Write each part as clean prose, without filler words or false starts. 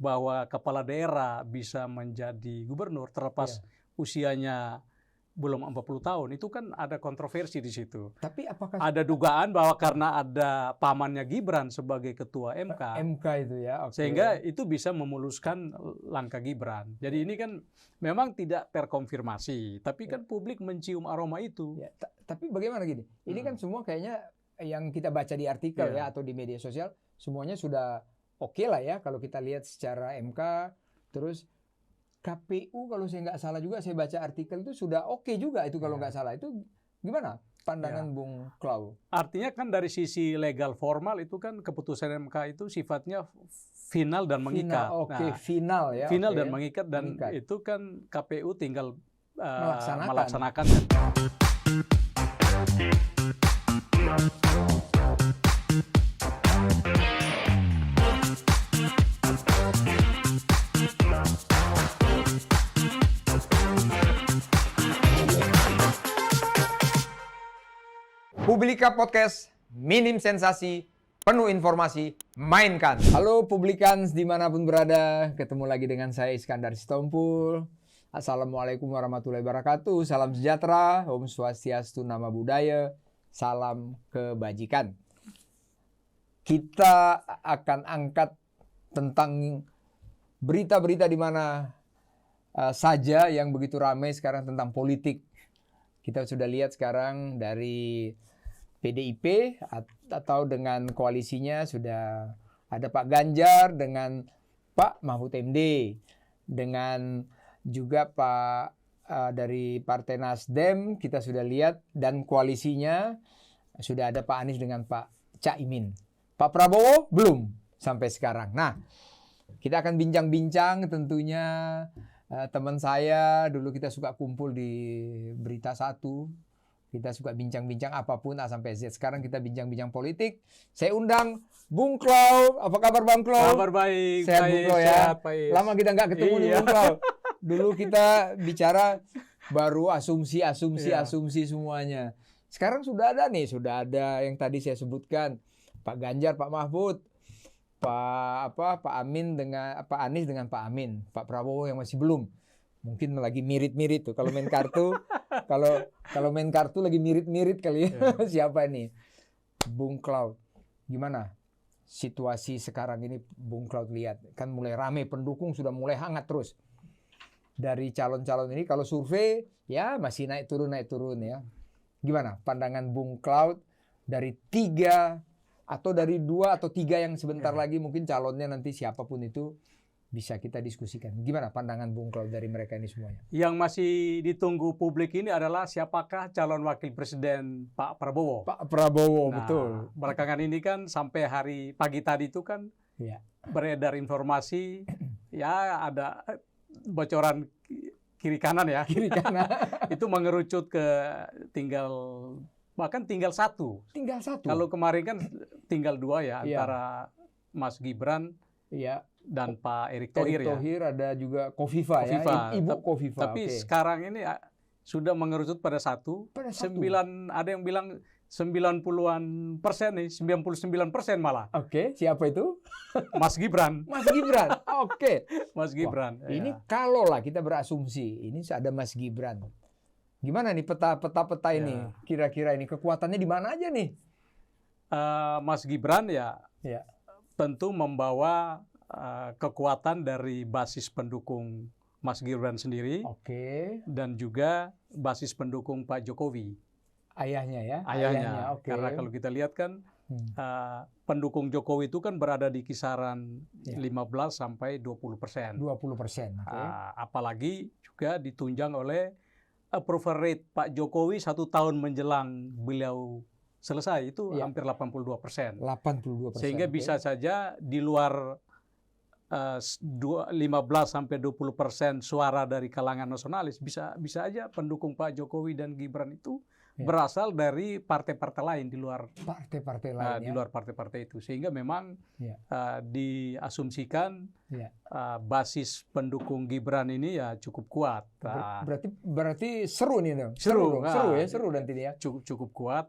bahwa kepala daerah bisa menjadi gubernur terlepas usianya belum 40 tahun, itu kan ada kontroversi di situ. Tapi apakah ada dugaan bahwa karena ada pamannya Gibran sebagai ketua MK, itu ya, sehingga itu bisa memuluskan langkah Gibran. Jadi ini kan memang tidak terkonfirmasi, tapi kan publik mencium aroma itu. Ya, tapi bagaimana gini? Ini kan semua kayaknya yang kita baca di artikel ya atau di media sosial, semuanya sudah oke lah ya kalau kita lihat secara MK, terus KPU kalau saya nggak salah juga saya baca artikel itu sudah oke juga itu kalau nggak salah. Itu gimana pandangan Bung Klau? Artinya kan dari sisi legal formal itu kan keputusan MK itu sifatnya final dan mengikat. Final ya. Final dan mengikat dan itu kan KPU tinggal melaksanakan. Publika Podcast, minim sensasi, penuh informasi, mainkan. Halo Publikans dimanapun berada, ketemu lagi dengan saya Iskandar Sitompul. Assalamualaikum warahmatullahi wabarakatuh, salam sejahtera, Om Swastiastu, Nama Budaya, salam kebajikan. Kita akan angkat tentang berita-berita di mana saja yang begitu ramai sekarang tentang politik. Kita sudah lihat sekarang dari PDIP atau dengan koalisinya sudah ada Pak Ganjar dengan Pak Mahfud MD, dengan juga Pak dari Partai Nasdem kita sudah lihat, dan koalisinya sudah ada Pak Anies dengan Pak Caimin. Pak Prabowo belum sampai sekarang. Nah, kita akan bincang-bincang tentunya. Teman saya dulu kita suka kumpul di Berita Satu. Kita suka bincang-bincang apapun A sampai Z. Sekarang kita bincang-bincang politik. Saya undang Bung Klau. Apa kabar Bang Klau? Kabar baik. Sehat Bung Klau ya. Lama kita nggak ketemu nih Bung Klau. Dulu kita bicara baru asumsi semuanya. Sekarang sudah ada yang tadi saya sebutkan. Pak Ganjar, Pak Mahfud, Pak Amin dengan Pak Anies dengan Pak Amin, Pak Prabowo yang masih belum. Mungkin lagi mirip-mirip tuh kalau main kartu. kalau main kartu lagi mirip-mirip kali ya. Siapa nih? Bung Klau. Gimana situasi sekarang ini Bung Klau lihat? Kan mulai rame, pendukung sudah mulai hangat terus. Dari calon-calon ini kalau survei ya masih naik turun ya. Gimana pandangan Bung Klau dari 3 atau dari 2 atau 3 yang sebentar lagi mungkin calonnya nanti siapapun itu bisa kita diskusikan. Gimana pandangan Bung Klau dari mereka ini semuanya? Yang masih ditunggu publik ini adalah siapakah calon wakil presiden Pak Prabowo. Pak Prabowo, betul. Belakangan ini kan sampai hari pagi tadi itu kan beredar informasi ya ada bocoran kiri kanan ya. Kiri kanan. Itu mengerucut ke bahkan tinggal satu. Kalau kemarin kan tinggal 2 ya, antara Mas Gibran dan Pak Erick Thohir ya. Ada juga Kofifa ya, Ibu Kofifa. Tapi sekarang ini sudah mengerucut pada satu. Ada yang bilang 90-an persen nih, 99% malah. Oke, siapa itu? Mas Gibran. Mas Gibran, oke. Mas Gibran. Wah, ini kalau lah kita berasumsi, ini ada Mas Gibran. Gimana nih peta ini? Kira-kira ini kekuatannya di mana aja nih? Mas Gibran tentu membawa kekuatan dari basis pendukung Mas Gibran sendiri, dan juga basis pendukung Pak Jokowi. Ayahnya ya? Ayahnya. Karena kalau kita lihat kan pendukung Jokowi itu kan berada di kisaran 15 sampai 20%. 20%. Apalagi juga ditunjang oleh approval rate Pak Jokowi 1 tahun menjelang beliau selesai itu hampir 82%. 82%. Sehingga bisa saja di luar 15 sampai 20% suara dari kalangan nasionalis bisa aja pendukung Pak Jokowi dan Gibran itu berasal dari partai-partai lain di luar partai-partai lain. Di luar partai-partai itu, sehingga memang diasumsikan basis pendukung Gibran ini ya cukup kuat. Berarti seru nih, seru nanti ya. Cukup kuat.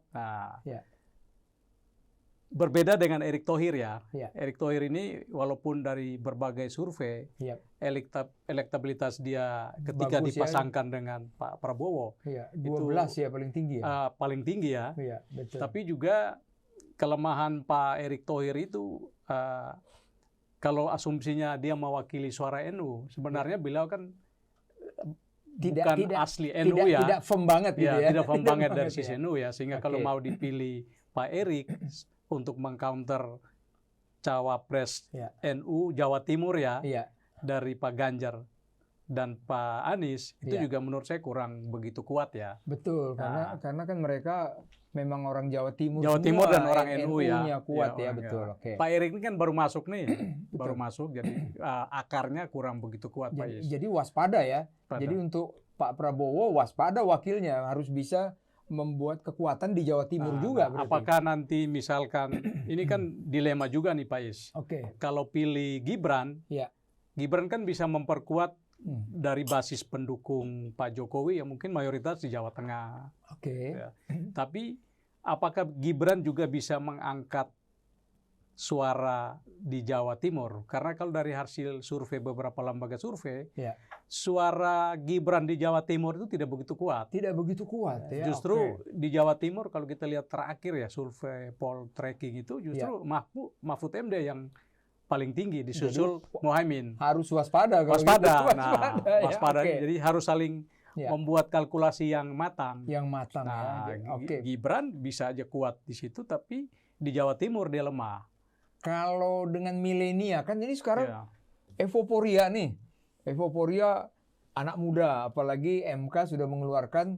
berbeda dengan Erick Thohir ya. Ya. Erick Thohir ini walaupun dari berbagai survei, Ya. elektabilitas dia ketika Bagus dipasangkan dengan Pak Prabowo, Ya. 12 itu, ya paling tinggi ya. paling tinggi ya. Iya, betul. Tapi juga kelemahan Pak Erick Thohir itu, kalau asumsinya dia mewakili suara NU, sebenarnya beliau kan bukan asli NU ya. Tidak firm banget gitu ya. Tidak firm banget dari sisi ya. NU ya. Sehingga kalau mau dipilih Pak Erick untuk mengcounter cawapres NU Jawa Timur ya, dari Pak Ganjar dan Pak Anies, itu juga menurut saya kurang begitu kuat ya. Betul, karena kan mereka memang orang Jawa Timur. Jawa Timur dan orang NU ya. Kuat ya, betul. Okay. Pak Erick ini kan baru masuk nih, baru masuk, jadi akarnya kurang begitu kuat Pak Is. Jadi waspada ya. Jadi untuk Pak Prabowo waspada wakilnya harus bisa membuat kekuatan di Jawa Timur juga. Berarti. Apakah nanti misalkan ini kan dilema juga nih Pak Is. Kalau pilih Gibran, Gibran kan bisa memperkuat dari basis pendukung Pak Jokowi yang mungkin mayoritas di Jawa Tengah. Ya. Tapi apakah Gibran juga bisa mengangkat suara di Jawa Timur? Karena kalau dari hasil survei beberapa lembaga survei, suara Gibran di Jawa Timur itu tidak begitu kuat. Tidak begitu kuat ya. Justru di Jawa Timur kalau kita lihat terakhir ya survei poll tracking itu justru Mahfud MD yang paling tinggi disusul Muhaimin. Harus waspada kalau waspada. Gitu. Waspada. Jadi harus saling membuat kalkulasi yang matang. Yang matang Gibran bisa aja kuat di situ tapi di Jawa Timur dia lemah. Kalau dengan milenial kan ini sekarang euforia nih. Euforia anak muda, apalagi MK sudah mengeluarkan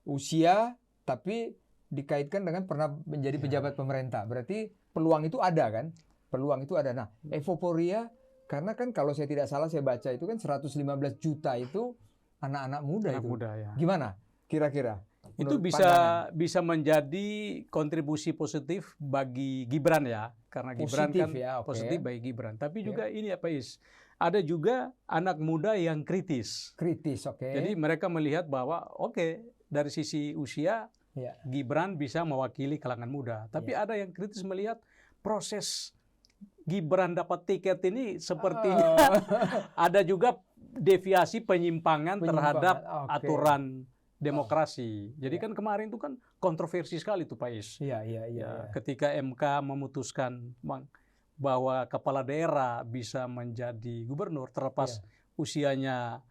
usia tapi dikaitkan dengan pernah menjadi pejabat pemerintah. Berarti peluang itu ada kan? Peluang itu ada. Nah, euforia karena kan kalau saya tidak salah saya baca itu kan 115 juta itu anak-anak muda anak itu. Muda, ya. Gimana kira-kira? Itu bisa menjadi kontribusi positif bagi Gibran ya, karena Gibran kan positif bagi Gibran. Tapi juga ini Pak Is, ada juga anak muda yang kritis. Jadi mereka melihat bahwa dari sisi usia Gibran bisa mewakili kalangan muda. Tapi ada yang kritis melihat proses Gibran dapat tiket ini sepertinya ada juga deviasi penyimpangan terhadap aturan demokrasi. Jadi kan kemarin itu kan kontroversi sekali tuh Pak Is. Ketika MK memutuskan bahwa kepala daerah bisa menjadi gubernur terlepas usianya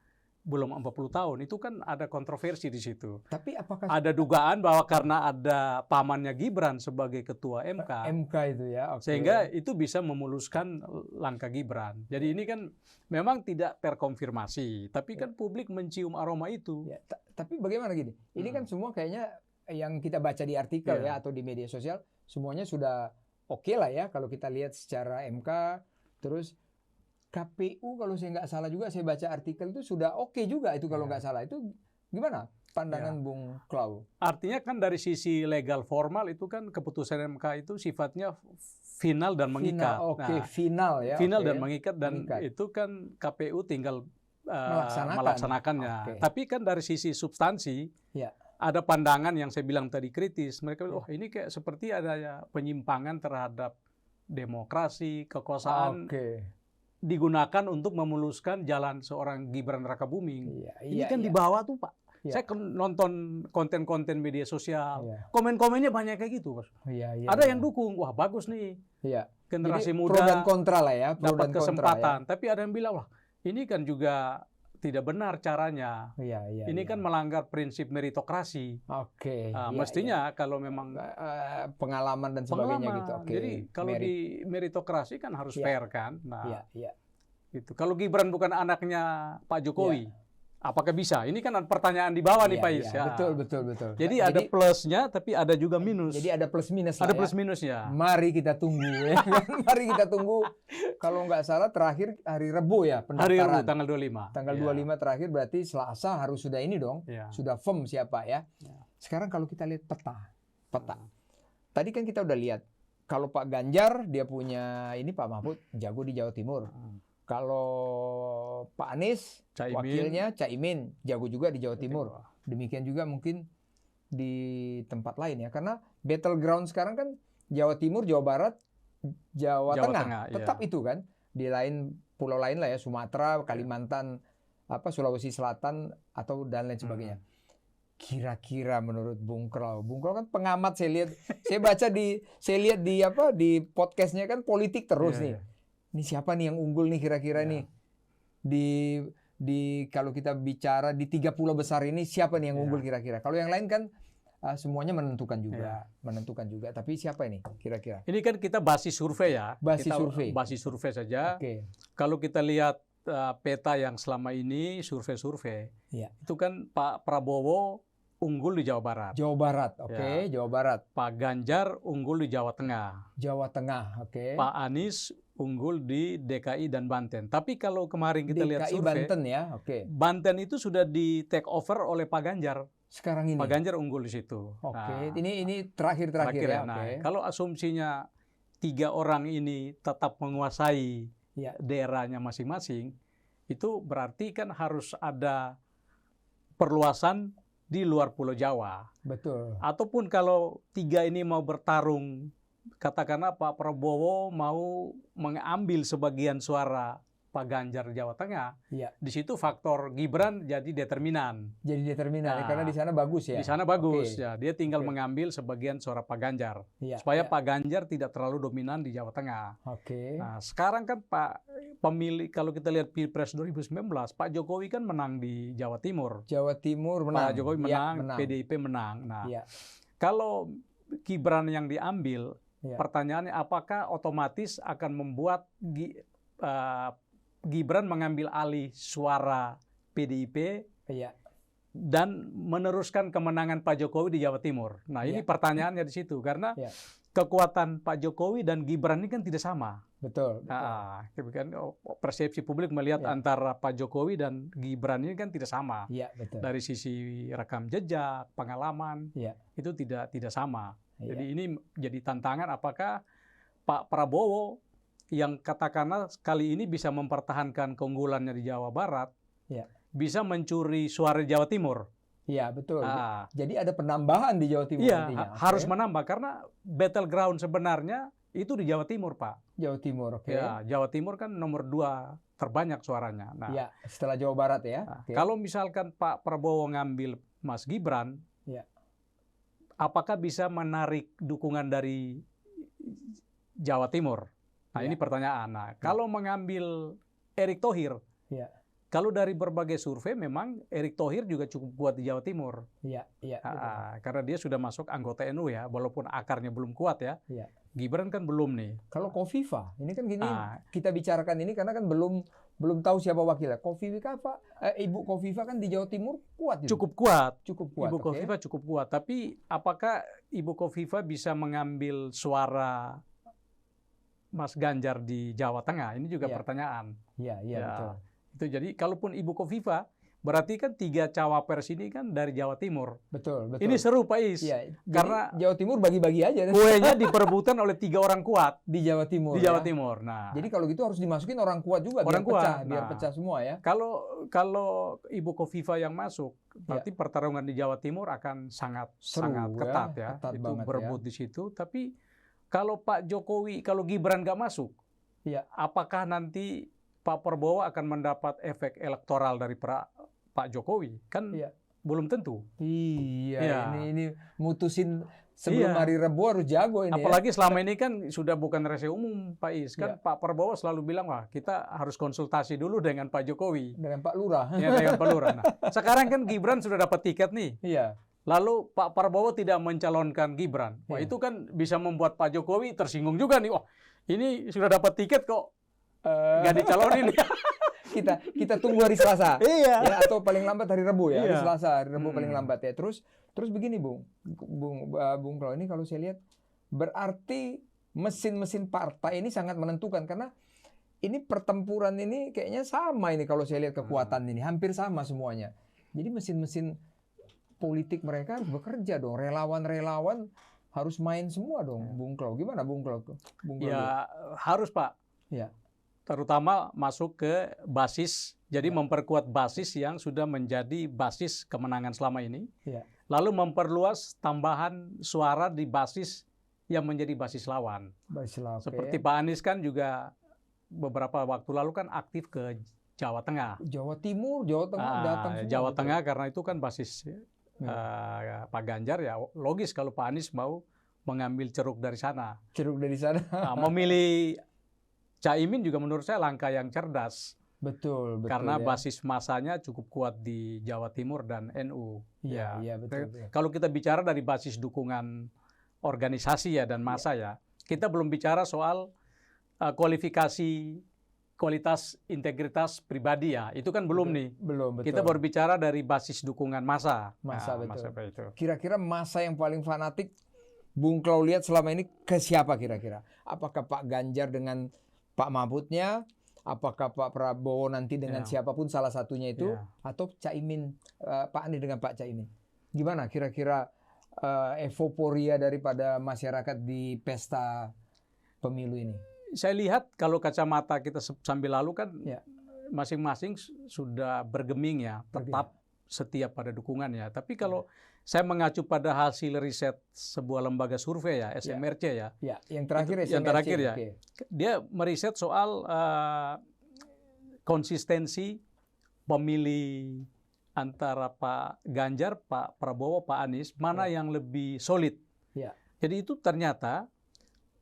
belum 40 tahun, itu kan ada kontroversi di situ. Tapi apakah ada dugaan bahwa karena ada pamannya Gibran sebagai ketua MK itu ya, sehingga itu bisa memuluskan langkah Gibran. Jadi ini kan memang tidak terkonfirmasi, tapi kan publik mencium aroma itu. Tapi bagaimana gini? Ini kan semua kayaknya yang kita baca di artikel atau di media sosial semuanya sudah oke lah ya kalau kita lihat secara MK, terus KPU kalau saya nggak salah juga saya baca artikel itu sudah oke juga itu kalau nggak salah. Itu gimana pandangan Bung Klau? Artinya kan dari sisi legal formal itu kan keputusan MK itu sifatnya final dan mengikat. Final ya. Final dan mengikat dan itu kan KPU tinggal melaksanakannya. Tapi kan dari sisi substansi ada pandangan yang saya bilang tadi kritis. Mereka bilang, ini kayak seperti ada penyimpangan terhadap demokrasi, kekuasaan. Digunakan untuk memuluskan jalan seorang Gibran Rakabuming. Ini kan di bawah tuh Pak. Saya nonton konten-konten media sosial, komen-komennya banyak kayak gitu, Mas. Ada yang dukung, wah bagus nih. Generasi muda pro dan kontra lah ya, dapat kesempatan. Tapi ada yang bilang, wah ini kan juga tidak benar caranya. Ini kan melanggar prinsip meritokrasi. Mestinya kalau memang pengalaman dan sebagainya gitu. Jadi kalau di meritokrasi kan harus fair kan. Nah, gitu. Kalau Gibran bukan anaknya Pak Jokowi, apakah bisa? Ini kan pertanyaan di bawah nih Pak Is. Betul. Jadi ada plusnya, tapi ada juga minus. Jadi ada plus minus. Ada plus minusnya. Mari kita tunggu. Mari kita tunggu. Kalau nggak salah terakhir hari Rabu ya pendaftaran. Hari Rabu tanggal 25. Tanggal 25 terakhir berarti Selasa harus sudah ini dong. Sudah firm siapa ya. Sekarang kalau kita lihat peta. Tadi kan kita udah lihat kalau Pak Ganjar dia punya ini Pak Mahfud jago di Jawa Timur. Kalau Pak Anies, wakilnya Caimin, jago juga di Jawa Timur. Demikian juga mungkin di tempat lain ya. Karena battleground sekarang kan Jawa Timur, Jawa Barat, Jawa Tengah. Tetap iya. itu kan. Di lain pulau lain lah ya, Sumatera, Kalimantan, Sulawesi Selatan atau dan lain sebagainya. Kira-kira menurut Bung Krol kan pengamat, saya lihat di podcastnya kan politik terus nih. Ini siapa nih yang unggul nih kira-kira nih di kalau kita bicara di 3 pulau besar ini siapa nih yang unggul kira-kira? Kalau yang lain kan semuanya menentukan juga. Tapi siapa ini kira-kira? Ini kan kita basis survei ya. Basis survei saja. Kalau kita lihat peta yang selama ini survei, itu kan Pak Prabowo unggul di Jawa Barat. Jawa Barat, Jawa Barat. Pak Ganjar unggul di Jawa Tengah. Pak Anies unggul di DKI dan Banten. Tapi kalau kemarin kita lihat survei, Banten ya, Banten itu sudah di take over oleh Pak Ganjar. Sekarang ini. Pak Ganjar unggul di situ. Ini terakhir ya. Nah, kalau asumsinya 3 orang ini tetap menguasai daerahnya masing-masing, itu berarti kan harus ada perluasan di luar Pulau Jawa. Betul. Ataupun kalau 3 ini mau bertarung, katakanlah Pak Prabowo mau mengambil sebagian suara Pak Ganjar Jawa Tengah, di situ faktor Gibran jadi determinan. Karena di sana bagus ya. Di sana bagus ya. Dia tinggal mengambil sebagian suara Pak Ganjar supaya Pak Ganjar tidak terlalu dominan di Jawa Tengah. Nah, sekarang kan pemilih kalau kita lihat Pilpres 2019, Pak Jokowi kan menang di Jawa Timur. Menang. Pak Jokowi menang, PDIP menang. Nah, kalau Gibran yang diambil, pertanyaannya apakah otomatis akan membuat Gibran mengambil alih suara PDIP dan meneruskan kemenangan Pak Jokowi di Jawa Timur. Nah, ini pertanyaannya di situ karena kekuatan Pak Jokowi dan Gibran ini kan tidak sama. Betul. Kan persepsi publik melihat antara Pak Jokowi dan Gibran ini kan tidak sama. Betul. Dari sisi rekam jejak, pengalaman, itu tidak sama. Jadi ini jadi tantangan apakah Pak Prabowo yang katakanlah kali ini bisa mempertahankan keunggulannya di Jawa Barat, bisa mencuri suara di Jawa Timur. Iya, betul. Jadi ada penambahan di Jawa Timur nantinya. Harus menambah karena battleground sebenarnya itu di Jawa Timur, Pak. Jawa Timur, Jawa Timur kan nomor 2 terbanyak suaranya. Nah, setelah Jawa Barat ya. Kalau misalkan Pak Prabowo ngambil Mas Gibran, apakah bisa menarik dukungan dari Jawa Timur? Nah, ini pertanyaan. Nah, kalau mengambil Erick Thohir, kalau dari berbagai survei memang Erick Thohir juga cukup kuat di Jawa Timur. Karena dia sudah masuk anggota NU ya, walaupun akarnya belum kuat ya. Gibran kan belum nih. Kalau Kofifa, ini kan gini kita bicarakan ini karena kan belum tahu siapa wakilnya. Ibu Kofifa kan di Jawa Timur kuat. Cukup kuat. Ibu Kofifa cukup kuat. Tapi apakah Ibu Kofifa bisa mengambil suara Mas Ganjar di Jawa Tengah? Ini juga pertanyaan. Betul. Itu jadi kalaupun Ibu Kofifa, berarti kan 3 cawapres ini kan dari Jawa Timur. Betul. Ini seru Pak Is. Karena Jawa Timur bagi-bagi aja. Kuenya diperebutkan oleh 3 orang kuat di Jawa Timur. Timur. Nah, jadi kalau gitu harus dimasukin orang kuat juga biar pecah semua ya. Kalau Ibu Kofifa yang masuk, berarti pertarungan di Jawa Timur akan sangat ketat ya. Itu berebut di situ. Tapi kalau Pak Jokowi, kalau Gibran nggak masuk, apakah nanti Pak Prabowo akan mendapat efek elektoral dari Pak Jokowi? Kan belum tentu. Ini mutusin sebelum hari Rabu harus jago ini. Apalagi selama ini kan sudah bukan rahasia umum, Pak Is. Kan Pak Prabowo selalu bilang, wah kita harus konsultasi dulu dengan Pak Jokowi. Dengan Pak Lurah. Dengan Pak Lurah. Nah, sekarang kan Gibran sudah dapat tiket nih. Lalu Pak Prabowo tidak mencalonkan Gibran. Wah itu kan bisa membuat Pak Jokowi tersinggung juga nih. Wah ini sudah dapat tiket kok nggak dicalonin. kita tunggu hari Selasa. Atau paling lambat hari Rabu ya. Hari Selasa, hari Rabu paling lambat ya. Terus begini Bung Krol, ini kalau saya lihat berarti mesin-mesin partai ini sangat menentukan karena ini pertempuran ini kayaknya sama ini kalau saya lihat kekuatan ini hampir sama semuanya. Jadi mesin-mesin politik mereka harus bekerja dong, relawan-relawan harus main semua dong, Bung Krol. Gimana Bung Krol? Harus Pak. Terutama masuk ke basis, jadi memperkuat basis yang sudah menjadi basis kemenangan selama ini. Lalu memperluas tambahan suara di basis yang menjadi basis lawan. Baiklah, oke. Seperti Pak Anies kan juga beberapa waktu lalu kan aktif ke Jawa Tengah. Jawa Timur, Jawa Tengah datang semua. Jawa betul. Tengah karena itu kan basis Pak Ganjar, ya logis kalau Pak Anies mau mengambil ceruk dari sana. Ceruk dari sana. Memilih Caimin juga menurut saya langkah yang cerdas. Betul, betul. Karena ya. basis masanya cukup kuat di Jawa Timur dan NU. Iya, betul. Kalau kita bicara dari basis dukungan organisasi ya dan massa ya, kita belum bicara soal kualifikasi kualitas integritas pribadi ya, itu kan belum nih. Belum, betul. Kita berbicara dari basis dukungan massa. Massa, betul. Massa itu. Kira-kira massa yang paling fanatik Bung Klau lihat selama ini ke siapa kira-kira? Apakah Pak Ganjar dengan Pak Mahfudnya? Apakah Pak Prabowo nanti dengan siapapun salah satunya itu? Atau Caimin, Pak Anies dengan Pak Caimin? Gimana kira-kira euforia daripada masyarakat di pesta pemilu ini? Saya lihat kalau kacamata kita sambil lalu kan masing-masing sudah bergeming ya, tetap setia pada dukungannya. Tapi kalau saya mengacu pada hasil riset sebuah lembaga survei ya, SMRC ya. Yang terakhir SMRC. Yang terakhir ya. Dia meriset soal konsistensi pemilih antara Pak Ganjar, Pak Prabowo, Pak Anies, mana yang lebih solid. Jadi itu ternyata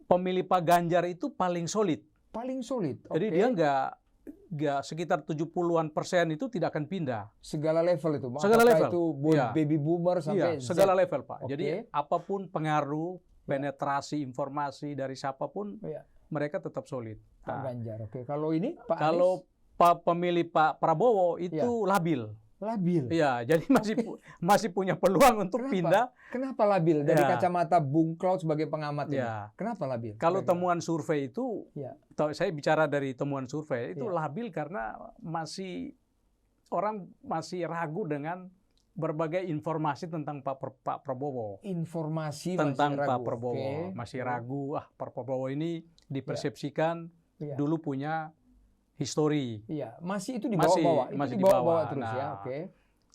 pemilih Pak Ganjar itu paling solid. Paling solid. Jadi dia nggak sekitar 70-an% itu tidak akan pindah. Segala level itu. Segala level. Itu baby boomer sampai segala level Pak. Jadi apapun pengaruh, penetrasi informasi dari siapapun, mereka tetap solid. Pak Ganjar. Kalau ini Pak Anies? Kalau pemilih Pak Prabowo itu labil. Labil. Iya, jadi masih punya peluang untuk pindah. Kenapa labil? Dari kacamata Bung Klau sebagai pengamat ini. Kenapa labil? Kalau temuan survei itu, saya bicara dari temuan survei itu labil karena orang masih ragu dengan berbagai informasi tentang Pak Prabowo. Informasi tentang masih ragu. Pak Prabowo masih ragu. Pak Prabowo ini dipersepsikan dulu punya histori. Masih itu dibawa-bawa. Masih dibawa terus ya.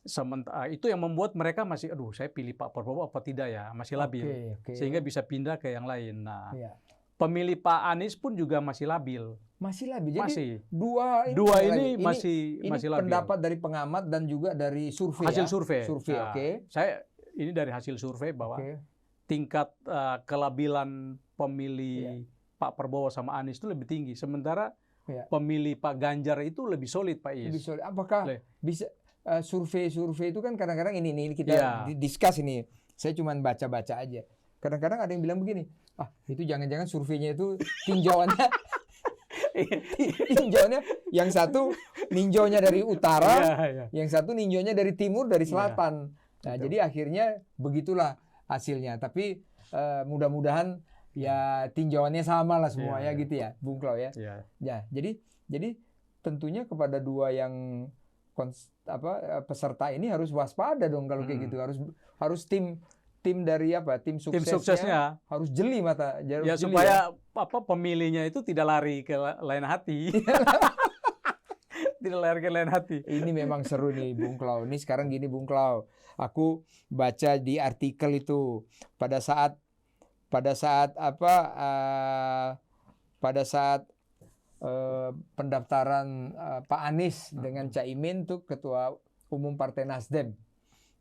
Sementara itu yang membuat mereka masih, saya pilih Pak Prabowo apa tidak ya, masih labil. Sehingga bisa pindah ke yang lain. Pemilih Pak Anies pun juga masih labil. Masih labil. Jadi masih. Dua ini masih labil. Pendapat dari pengamat dan juga dari survei. Hasil survei. Saya ini dari hasil survei bahwa tingkat kelabilan pemilih Pak Prabowo sama Anies itu lebih tinggi. Sementara pemilih Pak Ganjar itu lebih solid, Pak Is. Lebih solid. Apakah bisa survei-survei itu kan kadang-kadang ini kita discuss ini. Saya cuma baca-baca aja. Kadang-kadang ada yang bilang begini, itu jangan-jangan surveinya itu tinjauannya yang satu ninjaunya dari utara, yang satu ninjaunya dari timur, dari selatan. Nah, jadi akhirnya begitulah hasilnya. Tapi mudah-mudahan ya tinjauannya sama lah semua gitu ya, Bung Klau ya. Jadi tentunya kepada dua yang peserta ini harus waspada dong kalau kayak gitu. Harus tim dari tim suksesnya harus jeli mata. Supaya pemilihnya itu tidak lari ke lain hati. Tidak lari ke lain hati. Ini memang seru nih Bung Klau. Ini sekarang gini Bung Klau. Aku baca di artikel itu pada saat pendaftaran Pak Anies dengan Caimin tuh Ketua Umum Partai Nasdem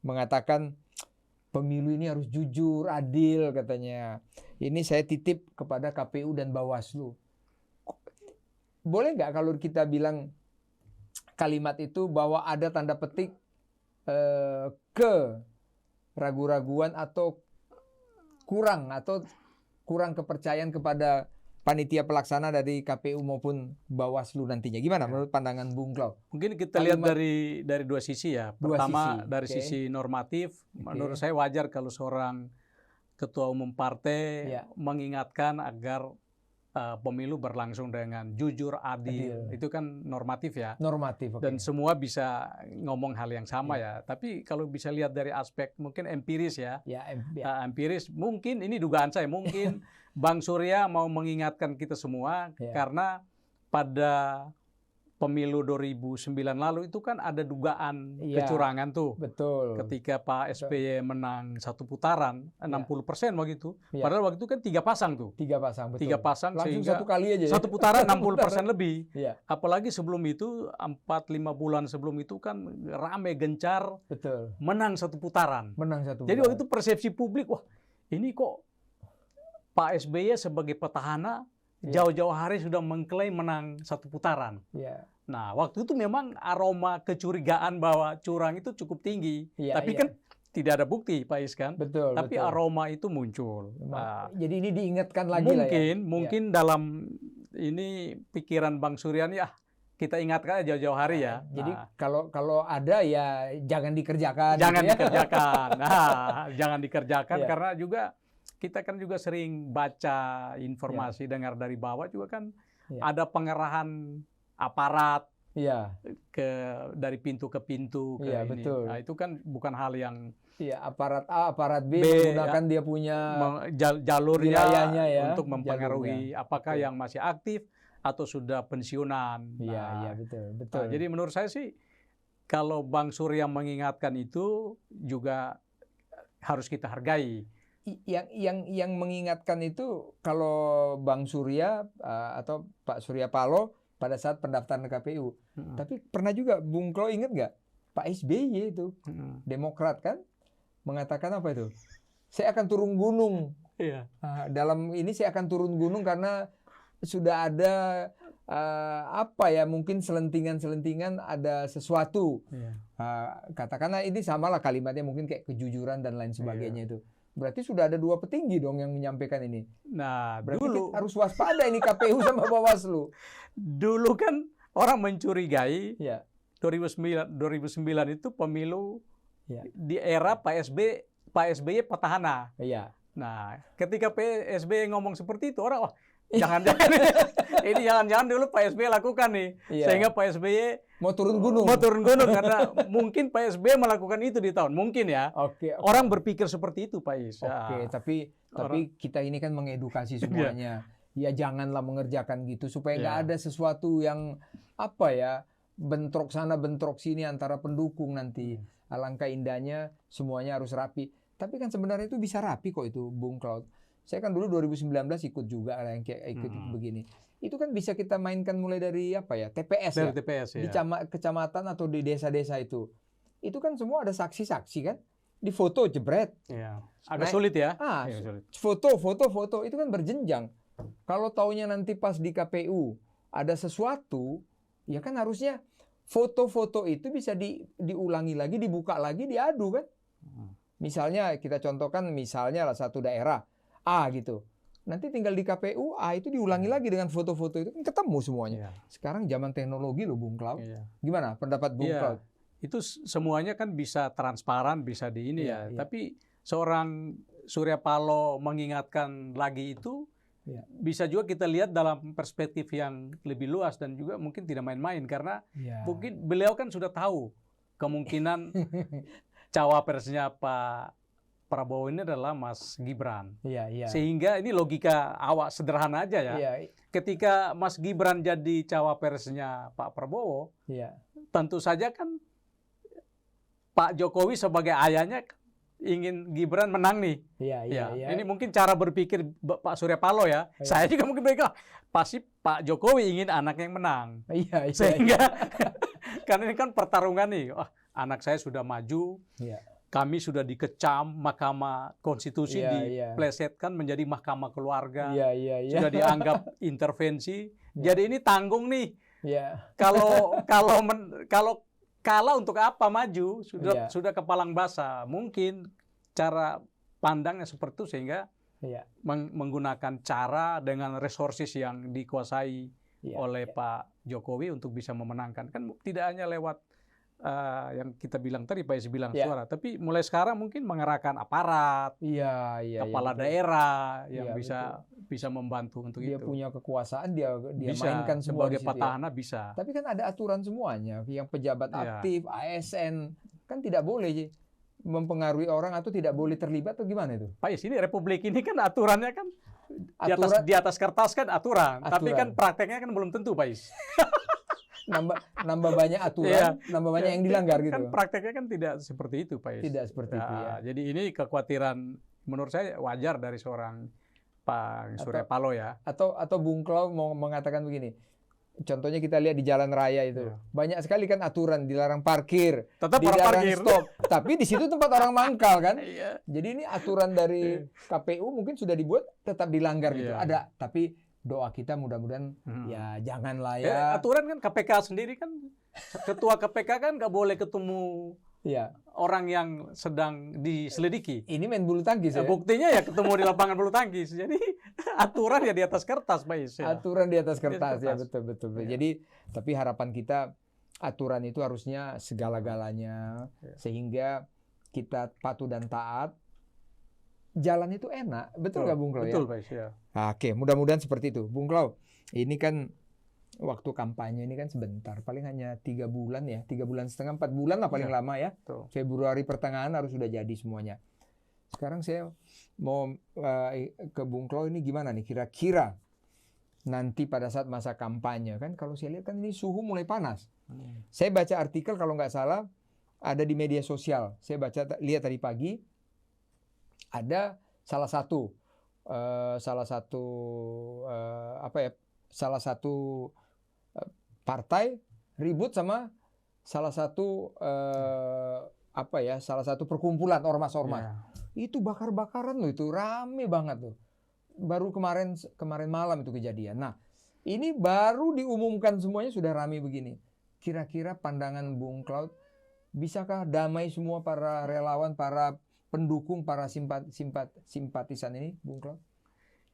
mengatakan pemilu ini harus jujur, adil katanya. Ini saya titip kepada KPU dan Bawaslu. Boleh nggak kalau kita bilang kalimat itu bahwa ada tanda petik ragu-raguan atau kurang kepercayaan kepada panitia pelaksana dari KPU maupun Bawaslu nantinya. Gimana menurut pandangan Bung Klau? Mungkin kita lihat dari dua sisi ya. Pertama dari sisi normatif, menurut saya wajar kalau seorang ketua umum partai mengingatkan agar pemilu berlangsung dengan jujur, adil. Itu kan normatif ya. Normatif. Dan semua bisa ngomong hal yang sama ya. Tapi kalau bisa lihat dari aspek mungkin empiris ya. Empiris mungkin ini dugaan saya mungkin Bang Surya mau mengingatkan kita semua karena pada pemilu 2009 lalu itu kan ada dugaan Iya, kecurangan tuh. betul. Ketika Pak SBY menang satu putaran, 60% begitu. Iya. Padahal waktu itu kan 3 pasang tuh. 3 pasang, betul. 3 pasang Langsung sehingga satu kali aja ya. satu putaran 60% lebih. Iya, Apalagi sebelum itu 4-5 bulan sebelum itu kan rame gencar betul. menang satu putaran. Menang satu Jadi putaran. waktu itu persepsi publik, wah ini kok Pak SBY sebagai petahana Iya. jauh-jauh hari sudah mengklaim menang satu putaran. Iya. Nah, waktu itu memang aroma kecurigaan bahwa curang itu cukup tinggi. Iya, Tapi iya. kan tidak ada bukti, Pak Is kan? Betul, Tapi betul. aroma itu muncul. Nah, Jadi ini diingatkan lagi lah ya. mungkin dalam ini pikiran Bang Suryani, kita ingatkan aja jauh-jauh hari ya. Jadi Nah, kalau ada ya jangan dikerjakan. jangan gitu ya. dikerjakan. Nah, jangan dikerjakan Iya. karena juga kita kan juga sering baca informasi, dengar dari bawah juga kan Iya. ada pengerahan aparat Iya, dari pintu ke pintu ke Iya, ini. betul. Nah, itu kan bukan hal yang iya, aparat A, aparat B, B, menggunakan dia punya jalurnya wilayahnya ya, untuk mempengaruhi apakah Betul. yang masih aktif atau sudah pensiunan. Iya, Nah, iya betul, nah, betul. jadi menurut saya sih kalau Bang Surya mengingatkan itu juga harus kita hargai. Yang mengingatkan itu kalau Bang Surya atau Pak Surya Paloh pada saat pendaftaran ke KPU. Tapi pernah juga Bung Klo ingat nggak Pak SBY itu Demokrat kan mengatakan apa itu? Saya akan turun gunung. Iya. Dalam ini saya akan turun gunung karena sudah ada mungkin selentingan-selentingan ada sesuatu. Iya. Katakanlah ini samalah kalimatnya mungkin kayak kejujuran dan lain sebagainya itu. Berarti sudah ada 2 petinggi dong yang menyampaikan ini. Nah, Berarti dulu kita harus waspada ini KPU sama Bawaslu. dulu kan orang mencurigai Ya. 2009 itu pemilu Ya. di era Pak SBY petahana. Iya. Nah, ketika Pak SBY ngomong seperti itu, orang wah jangan-jangan ini jangan-jangan dulu Pak SBY lakukan nih, Iya. sehingga Pak SBY Mau turun gunung. mau turun gunung karena mungkin Pak SBY melakukan itu di tahun mungkin ya. Oke. Orang berpikir seperti itu, Pak Is. Oke, tapi kita ini kan mengedukasi semuanya. Ya janganlah mengerjakan gitu supaya nggak Iya. ada sesuatu yang bentrok sana bentrok sini antara pendukung nanti. Alangkah indahnya semuanya harus rapi. Tapi kan sebenarnya itu bisa rapi kok itu, Bung Cloud. Saya kan dulu 2019 ikut juga yang kayak ikut begini. Itu kan bisa kita mainkan mulai dari TPS Dari ya. TPS Di ya. kecamatan atau di desa-desa itu. Itu kan semua ada saksi-saksi kan. Di foto jebret. Iya. Agak Nah, sulit ya. Ah, Iya, sulit. foto itu kan berjenjang. Kalau taunya nanti pas di KPU ada sesuatu, ya kan harusnya foto-foto itu bisa diulangi lagi, dibuka lagi, diadu kan. Misalnya kita contohkan misalnya lah satu daerah A gitu. Nanti tinggal di KPU A itu diulangi lagi dengan foto-foto itu kan ketemu semuanya. Iya. Sekarang zaman teknologi loh Bung Cloud. Iya. Gimana pendapat Bung Iya. Cloud? Itu semuanya kan bisa transparan, bisa di ini Iya, ya. iya. Tapi seorang Surya Paloh mengingatkan lagi itu Iya. bisa juga kita lihat dalam perspektif yang lebih luas dan juga mungkin tidak main-main karena Ya. mungkin beliau kan sudah tahu kemungkinan cawapresnya Pak Prabowo ini adalah Mas Gibran. Iya, iya. Sehingga ini logika awak sederhana aja ya. Iya, Ketika Mas Gibran jadi cawapresnya Pak Prabowo, iya. tentu saja kan Pak Jokowi sebagai ayahnya ingin Gibran menang nih. Iya, iya, Ya, iya. ini mungkin cara berpikir Pak Surya Paloh ya. Iya. Saya juga mungkin berpikir, pasti Pak Jokowi ingin anak yang menang. Iya, iya. Sehingga karena ini kan pertarungan nih. Wah, anak saya sudah maju. Iya. Kami sudah dikecam Mahkamah Konstitusi Iya, diplesetkan menjadi Mahkamah Keluarga. Iya, iya, iya. Sudah dianggap intervensi. Jadi ini tanggung nih. Iya. Kalau kalah untuk apa maju? Iya. Sudah kepalang basah. Mungkin cara pandangnya seperti itu sehingga Iya. menggunakan cara dengan resources yang dikuasai Iya, oleh iya. Pak Jokowi untuk bisa memenangkan. Kan tidak hanya lewat yang kita bilang tadi Pak Is bilang Iya. suara, tapi mulai sekarang mungkin mengerahkan aparat, Iya, iya. kepala iya, betul. daerah yang Iya, bisa membantu untuk Dia itu. punya kekuasaan, dia Bisa mainkan semua sebagai di situ ya. petahana bisa. Tapi kan ada aturan semuanya, yang pejabat Iya. aktif, ASN, kan tidak boleh mempengaruhi orang atau tidak boleh terlibat atau gimana itu? Pak Is, ini Republik ini kan aturannya kan Aturan- di atas kertas kan aturan, tapi Aturan. kan prakteknya kan belum tentu Pak Is. nambah banyak aturan, nambah banyak yang dilanggar gitu. Kan prakteknya kan tidak seperti itu, Pak Is. Tidak seperti itu ya. Jadi ini kekhawatiran menurut saya wajar dari seorang Pak Surya Paloh ya. Atau Bung Klau mau mengatakan begini. Contohnya kita lihat di jalan raya itu, banyak sekali kan aturan, dilarang parkir, tetap dilarang parkir. Stop. Tapi di situ tempat orang mangkal kan. Jadi ini aturan dari KPU mungkin sudah dibuat tetap dilanggar gitu. Ada, tapi doa kita mudah-mudahan ya janganlah ya. Aturan kan KPK sendiri kan, ketua KPK kan nggak boleh ketemu orang yang sedang diselidiki. Ini main bulu tangkis ya. Buktinya ya ketemu di lapangan bulu tangkis. Jadi aturan ya di atas kertas, Pak Is. Aturan di atas kertas ya, betul. Jadi tapi harapan kita aturan itu harusnya segala-galanya sehingga kita patuh dan taat. Jalan itu enak, betul nggak Bung Klau? Betul, Pak Is, ya. Oke, mudah-mudahan seperti itu, Bung Klau. Ini kan waktu kampanye ini kan sebentar, paling hanya 3 bulan ya, 3 bulan setengah, 4 bulan lah paling lama ya. Betul. Februari pertengahan harus sudah jadi semuanya. Sekarang saya mau ke Bung Klau ini gimana nih kira-kira nanti pada saat masa kampanye kan kalau saya lihat kan ini suhu mulai panas. Saya baca artikel kalau nggak salah ada di media sosial. Saya lihat tadi pagi ada salah satu partai ribut sama salah satu perkumpulan ormas-ormas. Itu bakar-bakaran loh, itu rame banget tuh. Baru kemarin malam itu kejadian. Nah, ini baru diumumkan semuanya sudah rame begini. Kira-kira pandangan Bung Klau, bisakah damai semua para relawan, para pendukung, para simpatisan ini, Bung Klau?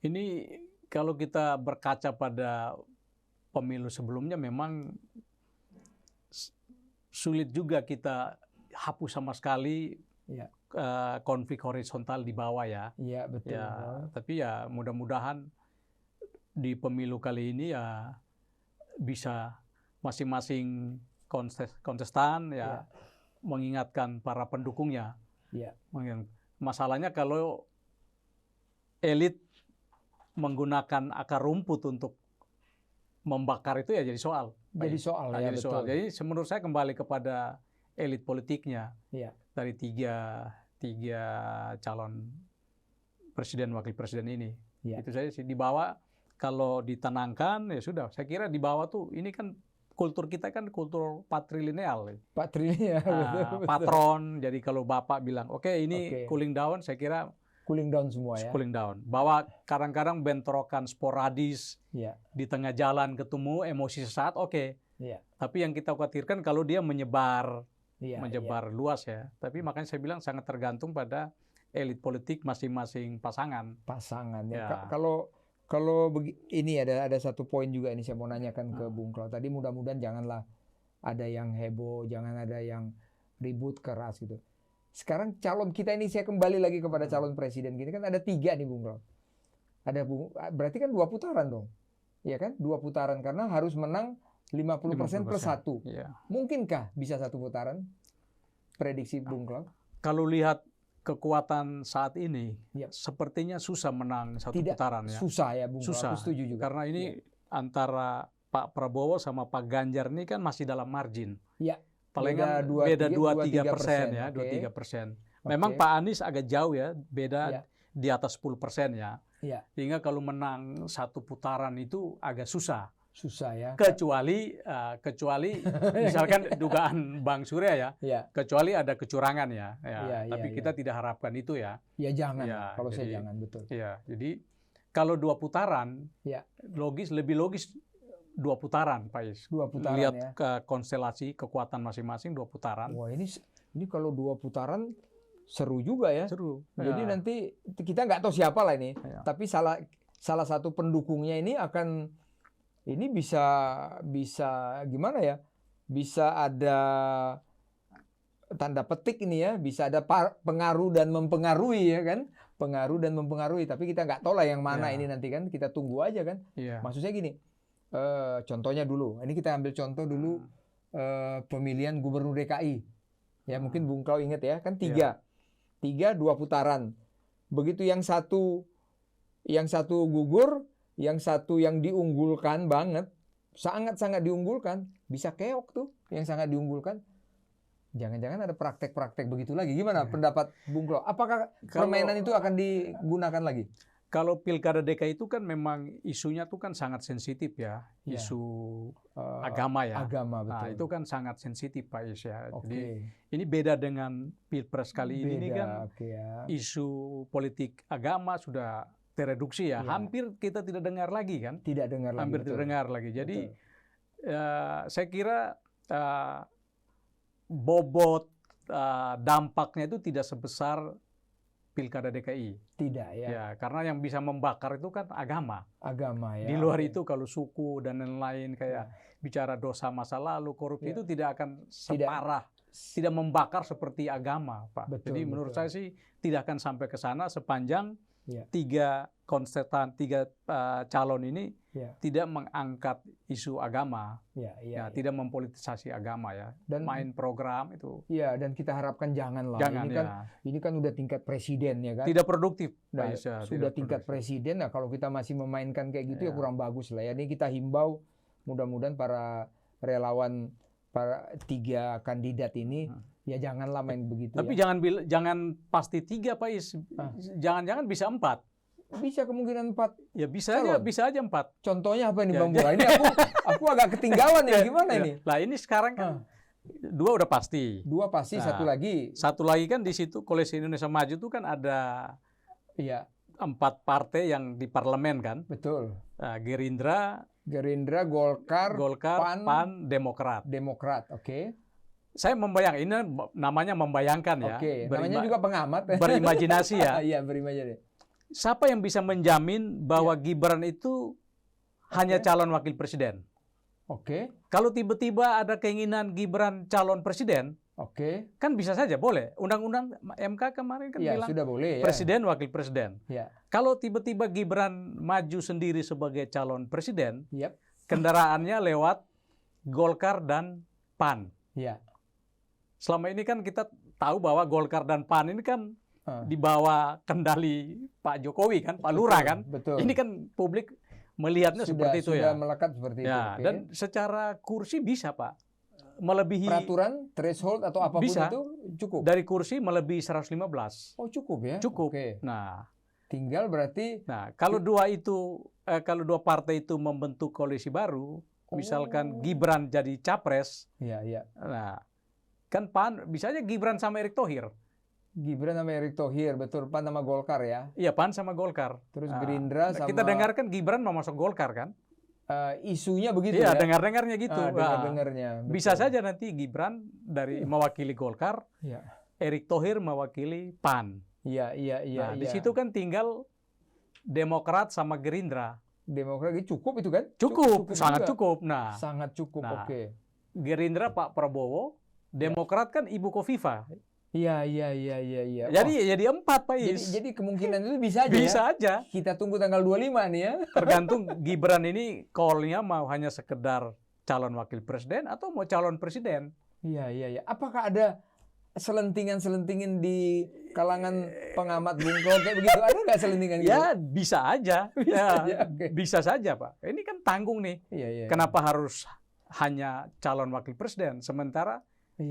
Ini kalau kita berkaca pada pemilu sebelumnya memang sulit juga kita hapus sama sekali konflik horizontal di bawah ya. Iya, betul. Tapi ya mudah-mudahan di pemilu kali ini ya bisa masing-masing kontestan mengingatkan para pendukungnya. Masalahnya kalau elit menggunakan akar rumput untuk membakar itu ya jadi soal. Jadi betul. Jadi menurut saya kembali kepada elit politiknya dari tiga calon presiden wakil presiden ini. Itu saja sih. Di bawah kalau ditanamkan ya sudah. Saya kira di bawah tuh ini kan kultur kita kan kultur patrilineal. Betul. Patron. Jadi kalau Bapak bilang oke, ini cooling down, saya kira cooling down semua ya. Cooling down. Bahwa kadang-kadang bentrokan sporadis di tengah jalan ketemu emosi sesaat Tapi yang kita khawatirkan kalau dia menyebar luas ya. Tapi makanya saya bilang sangat tergantung pada elit politik masing-masing pasangan. Kalau ini ada satu poin juga ini saya mau nanyakan ke Bung Klau. Tadi mudah-mudahan janganlah ada yang heboh, jangan ada yang ribut keras gitu. Sekarang calon kita ini saya kembali lagi kepada calon presiden gini kan ada 3 nih Bung Klau. Berarti kan 2 putaran dong. Iya kan? 2 putaran karena harus menang 50% plus 1. Mungkinkah bisa 1 putaran? Prediksi Bung Klau? Kalau lihat kekuatan saat ini, sepertinya susah menang 1 putaran ya. Susah ya Bung Klau, aku setuju juga. Karena ini antara Pak Prabowo sama Pak Ganjar ini kan masih dalam margin. Palingan beda 2-3% ya, 2-3%. Memang Pak Anies agak jauh ya, beda di atas 10% ya. Sehingga kalau menang 1 putaran itu agak susah. Ya. Kecuali misalkan dugaan Bang Surya kecuali ada kecurangan ya. Tapi kita tidak harapkan itu ya. Ya jangan. Kalau saya jangan, betul. Jadi kalau 2 putaran, lebih logis 2 putaran, Pak Is. 2 putaran. Lihat ke konstelasi kekuatan masing-masing 2 putaran. Wah ini kalau 2 putaran seru juga ya. Seru. Jadi nanti kita nggak tahu siapa lah ini. Tapi salah satu pendukungnya ini akan bisa gimana ya? Bisa ada tanda petik ini ya, bisa ada pengaruh dan mempengaruhi ya kan? Pengaruh dan mempengaruhi. Tapi kita nggak tahu lah yang mana ini nanti kan. Kita tunggu aja kan. Maksud saya gini. Contohnya dulu. Ini kita ambil contoh dulu pemilihan gubernur DKI. Ya mungkin Bung Klau ingat ya, kan 3 2 putaran. Begitu yang satu gugur, yang satu yang diunggulkan banget sangat-sangat diunggulkan, bisa keok tuh yang sangat diunggulkan. Jangan-jangan ada praktek-praktek begitu lagi. Gimana pendapat Bung Klo? Apakah permainan itu akan digunakan lagi? Kalau Pilkada DKI itu kan memang isunya tuh kan sangat sensitif ya, isu agama ya. Agama, betul. Nah, itu kan sangat sensitif Pak Is ya. Jadi ini beda dengan Pilpres kali ini kan isu politik agama sudah tereduksi ya. Hampir kita tidak dengar lagi kan. Tidak dengar lagi. Hampir tidak dengar lagi. Jadi saya kira bobot dampaknya itu tidak sebesar Pilkada DKI. Tidak ya. Ya, karena yang bisa membakar itu kan agama. Agama ya. Di luar itu kalau suku dan lain-lain kayak bicara dosa masa lalu, korupsi itu tidak akan separah, tidak membakar seperti agama, Pak. Betul, jadi menurut saya sih tidak akan sampai ke sana sepanjang tiga calon ini tidak mengangkat isu agama, tidak mempolitisasi agama ya, dan main program itu. Ya, dan kita harapkan janganlah. Ini kan udah tingkat presiden ya kan. Tidak produktif. Nah, sudah tingkat presiden. Nah, kalau kita masih memainkan kayak gitu ya kurang bagus lah ya. Ini kita himbau mudah-mudahan para relawan, para 3 kandidat ini ya janganlah main begitu. Tapi jangan pasti 3 Pak Is. Jangan-jangan bisa 4. Bisa kemungkinan 4. Ya bisa aja 4. Contohnya apa nih Bang Bura? Ini aku agak ketinggalan ya gimana ini? Lah ini sekarang kan 2 udah pasti. 2 pasti, nah, satu lagi kan di situ Koalisi Indonesia Maju itu kan ada 4 partai yang di parlemen kan. Betul. Gerindra, Golkar, PAN, Demokrat. Oke. Saya ini namanya membayangkan ya. Oke. Namanya juga pengamat. Berimajinasi ya. Iya, berimajinasi. Siapa yang bisa menjamin bahwa Gibran itu hanya calon wakil presiden? Oke. Kalau tiba-tiba ada keinginan Gibran calon presiden, kan bisa saja boleh. Undang-undang MK kemarin kan bilang sudah boleh, presiden wakil presiden. Ya. Kalau tiba-tiba Gibran maju sendiri sebagai calon presiden, kendaraannya lewat Golkar dan PAN. Ya. Selama ini kan kita tahu bahwa Golkar dan PAN ini kan di bawah kendali Pak Jokowi kan, Pak Lurah kan. Betul. Ini kan publik melihatnya seperti itu ya. Sudah melekat seperti itu. Dan secara kursi bisa Pak. Melebihi peraturan, threshold atau apapun bisa, itu cukup. Dari kursi melebihi 115. Oh cukup ya? Cukup. Nah, tinggal berarti. Nah, kalau kalau 2 partai itu membentuk koalisi baru, misalkan Gibran jadi capres. Nah, kan PAN bisa aja Gibran sama Erick Thohir. Gibran sama Erick Thohir, betul. PAN sama Golkar ya? Iya, PAN sama Golkar. Terus Gerindra sama... Kita dengarkan Gibran mau masuk Golkar kan? Isunya begitu ya? Iya, dengar-dengarnya gitu. Dengar-dengarnya. Bisa saja nanti Gibran mewakili Golkar, Erick Thohir mewakili PAN. Iya. Di situ kan tinggal Demokrat sama Gerindra. Demokrat cukup itu kan? Cukup sangat juga. Cukup. Nah, sangat cukup, oke. Gerindra Pak Prabowo, Demokrat kan Ibu Kofifa. Iya. Jadi 4 Pak Is. Jadi kemungkinan itu bisa aja. Bisa aja. Kita tunggu tanggal 25 nih ya. Tergantung Gibran ini call-nya mau hanya sekedar calon wakil presiden atau mau calon presiden. Iya. Apakah ada selentingan di kalangan pengamat Bung Klo kayak begitu? Ada nggak selentingan gitu? Ya bisa aja. Bisa saja Pak. Ini kan tanggung nih. Iya. Kenapa harus hanya calon wakil presiden sementara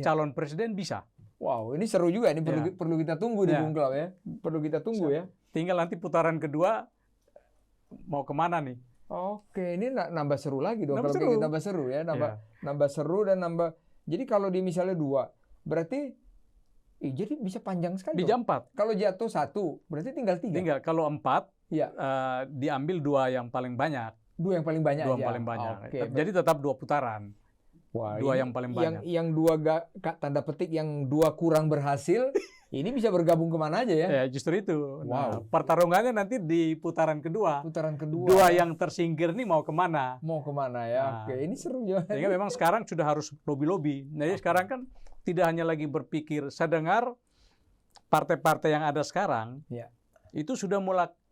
calon presiden bisa? Wow, ini seru juga. Ini perlu kita tunggu di Bung Klo ya. Perlu kita tunggu ya. Tinggal nanti putaran kedua mau kemana nih? Oke, ini nambah seru lagi dong. Kalau kita nambah seru ya, nambah seru dan nambah. Jadi kalau di misalnya 2, berarti jadi bisa panjang sekali. Bisa 4. Kalau jatuh 1, berarti tinggal 3. Tinggal kalau 4, diambil 2 yang paling banyak. 2 yang paling banyak. 2 yang paling banyak. Jadi tetap 2 putaran. Wah, 2 yang paling banyak. Yang 2 tanda petik yang 2 kurang berhasil, ini bisa bergabung kemana aja ya? Ya justru itu. Nah, pertarungannya nanti di putaran kedua. 2 yang tersingkir nih mau kemana? Mau kemana ya? Oke, ini seru juga. Sehingga memang sekarang sudah harus lobby-lobby. Jadi sekarang kan tidak hanya lagi berpikir. Saya dengar partai-partai yang ada sekarang itu sudah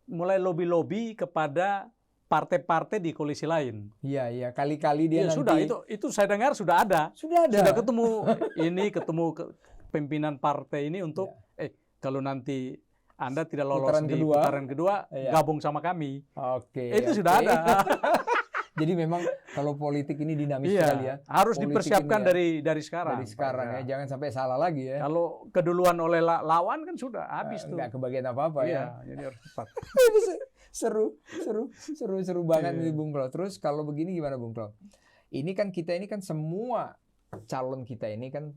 mulai lobby-lobby kepada partai-partai di koalisi lain. Iya. Kali-kali dia nanti. Sudah, itu saya dengar sudah ada. Sudah ketemu pimpinan partai ini untuk kalau nanti Anda tidak lolos putaran kedua, gabung sama kami. Oke. Itu sudah ada. Jadi memang kalau politik ini dinamis Iya, sekali ya. harus Politik dipersiapkan ini dari sekarang. Dari sekarang ya, jangan sampai salah lagi ya. Kalau keduluan oleh lawan kan sudah habis tuh. Nggak kebagian apa-apa ya. Iya, jadi harus cepat. Ini seru banget nih Iya. Bung Klo. Terus kalau begini gimana Bung Klo? Ini kan semua calon kita ini kan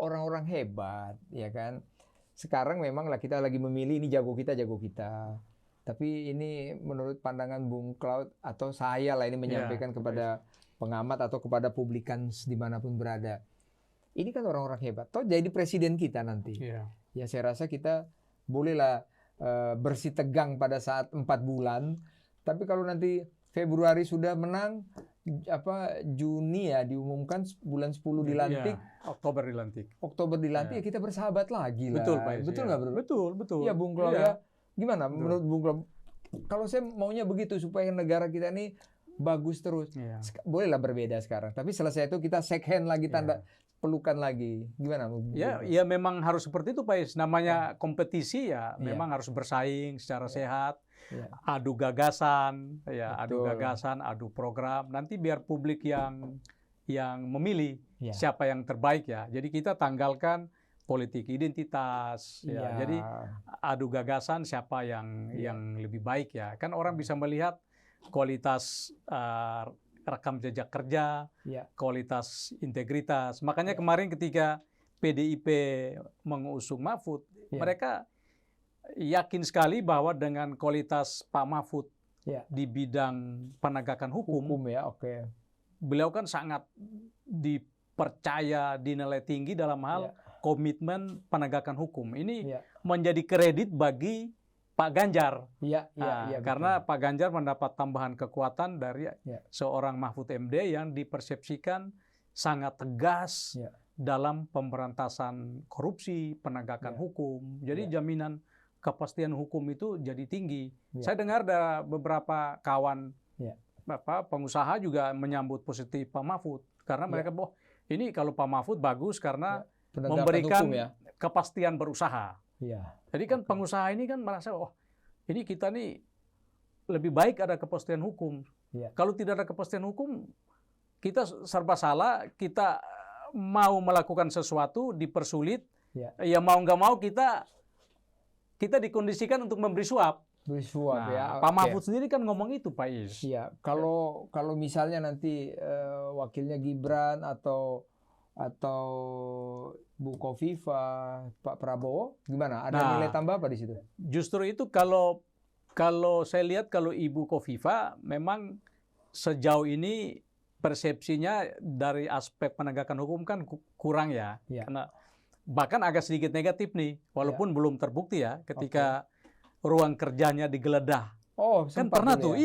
orang-orang hebat, ya kan. Sekarang memang lah kita lagi memilih ini jago kita. Tapi ini menurut pandangan Bung Claude atau saya lah ini menyampaikan kepada pengamat atau kepada publikan dimanapun berada. Ini kan orang-orang hebat. Toh jadi presiden kita nanti. Iya. Ya saya rasa kita bolehlah bersih tegang pada saat 4 bulan. Tapi kalau nanti Februari sudah menang, Juni ya diumumkan bulan 10 dilantik. Iya, Oktober dilantik. Ya kita bersahabat lagi lah. Betul, Pak. Betul nggak bro? Betul. Ya Bung Claude ya. Gimana menurut Bung Claude? Kalau saya maunya begitu supaya negara kita ini bagus terus. Iya. Bolehlah berbeda sekarang. Tapi selesai itu kita shake hand lagi, tanda pelukan lagi. Gimana? Ya memang harus seperti itu, Pak Is. Namanya kompetisi ya memang harus bersaing secara sehat. Ya. Adu gagasan, adu program. Nanti biar publik yang memilih siapa yang terbaik ya. Jadi kita tanggalkan politik identitas, ya. Jadi adu gagasan siapa yang lebih baik ya. Kan orang bisa melihat kualitas rekam jejak kerja, kualitas integritas. Makanya kemarin ketika PDIP mengusung Mahfud, mereka yakin sekali bahwa dengan kualitas Pak Mahfud di bidang penegakan hukum beliau kan sangat dipercaya, dinilai tinggi dalam hal komitmen penegakan hukum. Ini menjadi kredit bagi Pak Ganjar. Karena Pak Ganjar mendapat tambahan kekuatan dari seorang Mahfud MD yang dipersepsikan sangat tegas dalam pemberantasan korupsi, penegakan hukum. Jadi jaminan kepastian hukum itu jadi tinggi. Saya dengar ada beberapa kawan pengusaha juga menyambut positif Pak Mahfud. Karena mereka ini kalau Pak Mahfud bagus karena memberikan kepastian berusaha. Jadi kan pengusaha ini kan merasa ini kita nih lebih baik ada kepastian hukum. Kalau tidak ada kepastian hukum, kita serba salah. Kita mau melakukan sesuatu dipersulit. Ya mau nggak mau kita dikondisikan untuk memberi suap. Pak Mahfud sendiri kan ngomong itu, Pak Is. Iya. Kalau misalnya nanti wakilnya Gibran atau Bu Kofifa, Pak Prabowo, gimana? Ada nilai tambah apa di situ? Justru itu kalau saya lihat kalau Ibu Kofifa memang sejauh ini persepsinya dari aspek penegakan hukum kan kurang ya. Karena bahkan agak sedikit negatif nih, walaupun belum terbukti ya ketika ruang kerjanya digeledah. Kan pernah tuh,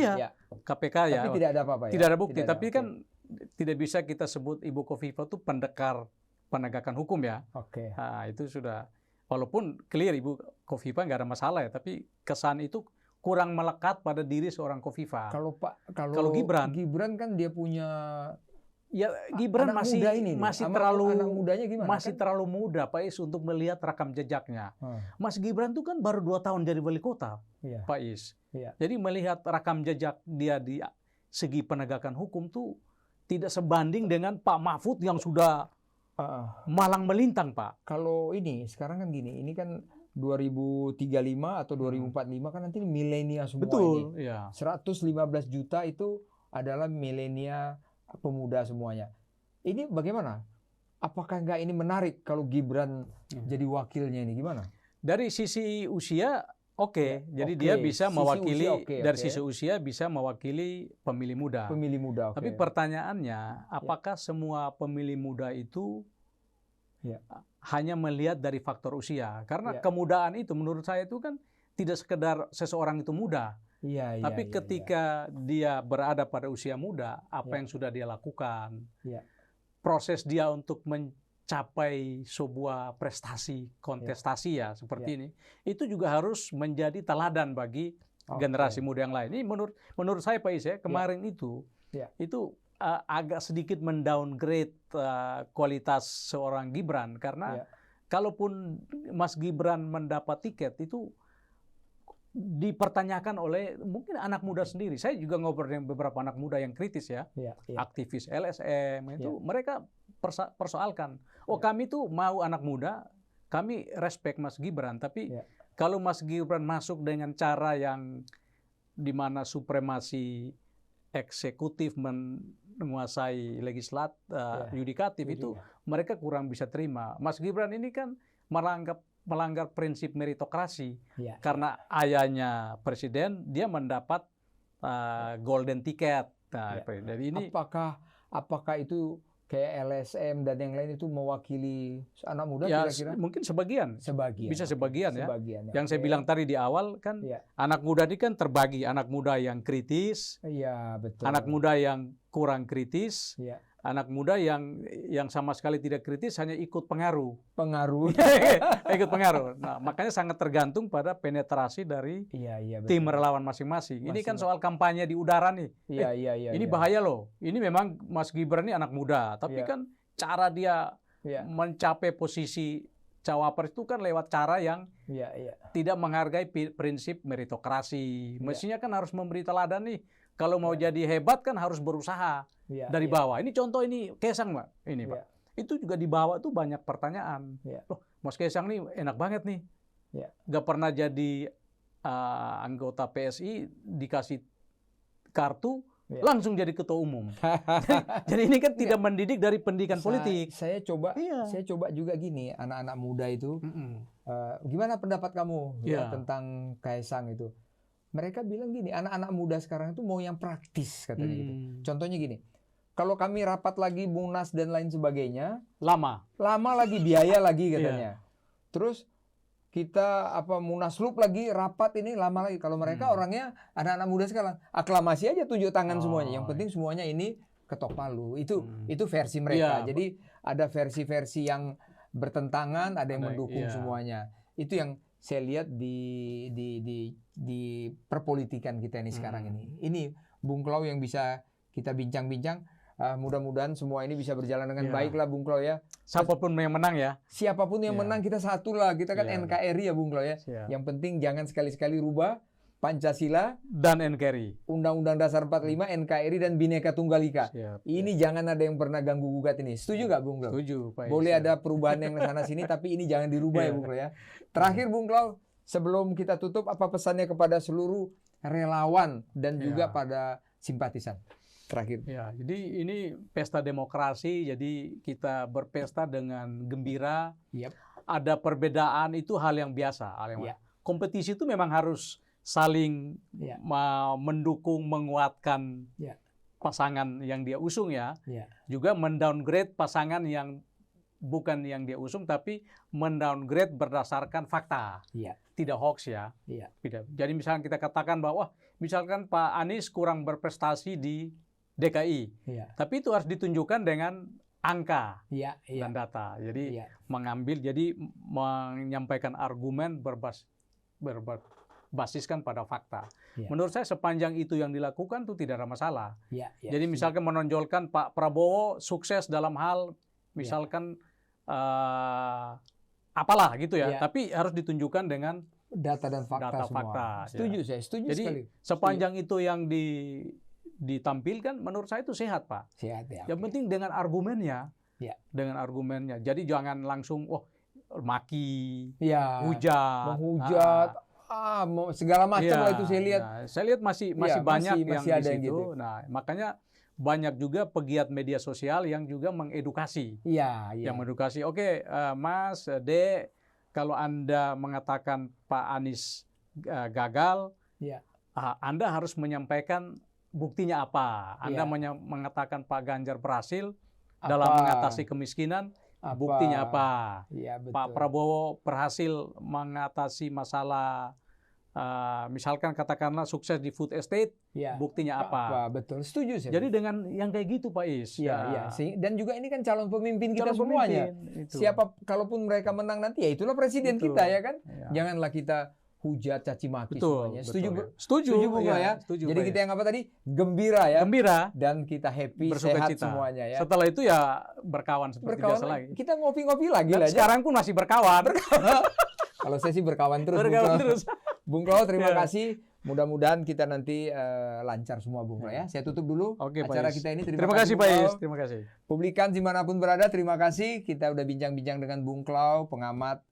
KPK ya. Tapi tidak ada apa-apa ya? Tidak ada bukti, tapi kan tidak bisa kita sebut Ibu Kofifa itu pendekar penegakan hukum ya. Nah, itu sudah, walaupun clear Ibu Kofifa nggak ada masalah ya, tapi kesan itu kurang melekat pada diri seorang Kofifa. Kalau Gibran kan dia punya Gibran masih terlalu anak mudanya gimana? Masih terlalu muda Pak Is untuk melihat rekam jejaknya. Mas Gibran itu kan baru 2 tahun jadi wali kota, Pak Is. Jadi melihat rekam jejak dia di segi penegakan hukum tuh tidak sebanding dengan Pak Mahfud yang sudah malang melintang, Pak. Kalau sekarang kan gini, ini kan 2035 atau 2045 kan nanti milenial semua. Betul, ini. 115 juta itu adalah milenial pemuda semuanya. Ini bagaimana? Apakah nggak ini menarik kalau Gibran jadi wakilnya ini? Gimana? Dari sisi usia jadi dia bisa mewakili sisi usia bisa mewakili pemilih muda. Tapi pertanyaannya, apakah semua pemilih muda itu hanya melihat dari faktor usia? Karena kemudaan itu menurut saya itu kan tidak sekedar seseorang itu muda. Tapi ketika dia berada pada usia muda, apa yang sudah dia lakukan, proses dia untuk mencapai sebuah prestasi, kontestasi seperti ini, itu juga harus menjadi teladan bagi generasi muda yang lain. Ini menurut saya Pak Is kemarin itu agak sedikit mendowngrade kualitas seorang Gibran karena kalaupun Mas Gibran mendapat tiket itu dipertanyakan oleh mungkin anak muda sendiri. Saya juga ngobrol dengan beberapa anak muda yang kritis ya, aktivis LSM itu mereka persoalkan. Oh kami tuh mau anak muda, kami respect Mas Gibran, tapi kalau Mas Gibran masuk dengan cara yang di mana supremasi eksekutif menguasai yudikatif itu mereka kurang bisa terima. Mas Gibran ini kan melanggar prinsip meritokrasi karena ayahnya presiden, dia mendapat golden ticket. Nah, dari ini apakah itu kayak LSM dan yang lain itu mewakili anak muda kira-kira? Mungkin sebagian. Bisa sebagian ya. Yang saya bilang tadi di awal kan anak muda ini kan terbagi, anak muda yang kritis, betul. Anak muda yang kurang kritis, anak muda yang sama sekali tidak kritis, hanya ikut pengaruh. Ikut pengaruh. Nah, makanya sangat tergantung pada penetrasi dari tim relawan masing-masing. Ini kan soal kampanye di udara nih. Ini bahaya loh. Ini memang Mas Gibran ini anak muda, tapi kan cara dia mencapai posisi cawapres itu kan lewat cara yang tidak menghargai prinsip meritokrasi. Mestinya kan harus memberi teladan nih. Kalau mau jadi hebat kan harus berusaha dari bawah. Ini contoh ini Kaesang, Pak. Ini Pak. Itu juga di bawah tuh banyak pertanyaan. Loh, Mas Kaesang nih enak banget nih. Gak pernah jadi anggota PSI, dikasih kartu, langsung jadi ketua umum. Jadi ini kan tidak mendidik dari pendidikan politik. Saya coba juga gini, anak-anak muda itu, gimana pendapat kamu tentang Kaesang itu? Mereka bilang gini, anak-anak muda sekarang itu mau yang praktis katanya gitu. Contohnya gini, kalau kami rapat lagi Munas dan lain sebagainya, lama lagi, biaya lagi katanya. Terus kita Munaslup lagi rapat ini lama lagi. Kalau mereka orangnya anak-anak muda sekarang aklamasi aja, tunjuk tangan semuanya. Yang penting semuanya ini ketok palu. Itu versi mereka. Jadi ada versi-versi yang bertentangan, ada yang mendukung semuanya. Itu yang saya lihat di perpolitikan kita ini sekarang ini. Ini Bung Klau yang bisa kita bincang-bincang. Mudah-mudahan semua ini bisa berjalan dengan baik lah Bung Klau ya. Siapapun yang menang ya. Siapapun yang menang kita satu lah. Kita kan NKRI ya Bung Klau ya. Yang penting jangan sekali-sekali rubah Pancasila dan NKRI. Undang-Undang Dasar 45, NKRI dan Bhinneka Tunggal Ika. Ini jangan ada yang pernah ganggu gugat ini. Setuju nggak Bung Klau? Setuju, Pak. Boleh ada perubahan yang sana sini tapi ini jangan dirubah ya Bung Klau ya. Terakhir Bung Klau, sebelum kita tutup apa pesannya kepada seluruh relawan dan juga pada simpatisan? Terakhir. Jadi ini pesta demokrasi, jadi kita berpesta dengan gembira. Ada perbedaan itu hal yang biasa. Kompetisi itu memang harus saling mendukung, menguatkan pasangan yang dia usung juga mendowngrade pasangan yang bukan yang dia usung, tapi mendowngrade berdasarkan fakta, tidak hoax Jadi misalnya kita katakan bahwa misalkan Pak Anies kurang berprestasi di DKI, tapi itu harus ditunjukkan dengan angka dan data. Jadi menyampaikan argumen berbasiskan pada fakta. Menurut saya sepanjang itu yang dilakukan itu tidak ada masalah. Jadi misalkan menonjolkan Pak Prabowo sukses dalam hal misalkan apalah gitu tapi harus ditunjukkan dengan data dan fakta semua. Setuju saya, setuju jadi, sekali. Sepanjang itu yang ditampilkan menurut saya itu sehat, Pak. Sehat ya. Yang penting dengan argumennya. Dengan argumennya. Jadi jangan langsung maki, hujat, menghujat, segala macam lah itu saya lihat. Saya lihat masih banyak yang ada di situ. Gitu. Nah, makanya banyak juga pegiat media sosial yang juga mengedukasi. Yang mengedukasi, oke, Mas, Dek, kalau Anda mengatakan Pak Anies gagal, Anda harus menyampaikan buktinya apa. Anda mengatakan Pak Ganjar berhasil dalam mengatasi kemiskinan, buktinya apa. Betul. Pak Prabowo berhasil mengatasi masalah misalkan katakanlah sukses di food estate, buktinya apa? Betul, setuju saya. Jadi dengan yang kayak gitu Pak Is. Dan juga ini kan calon pemimpin kita semuanya. Siapa kalaupun mereka menang nanti itulah presiden kita ya kan. Janganlah kita hujat, caci maki semuanya. Setuju Bung ya. Jadi kita yang apa tadi? Gembira ya. Gembira dan kita happy, sehat semuanya ya. Setelah itu berkawan seperti biasa lagi. Kita ngopi-ngopi lagi lah. Sekarang pun masih berkawan. Kalau saya sih berkawan terus. Bung Klau, terima kasih. Mudah-mudahan kita nanti lancar semua, Bung Klau ya. Saya tutup dulu acara kita ini. Terima kasih Pak Is. Terima kasih. Publikan dimanapun berada, terima kasih. Kita udah bincang-bincang dengan Bung Klau, pengamat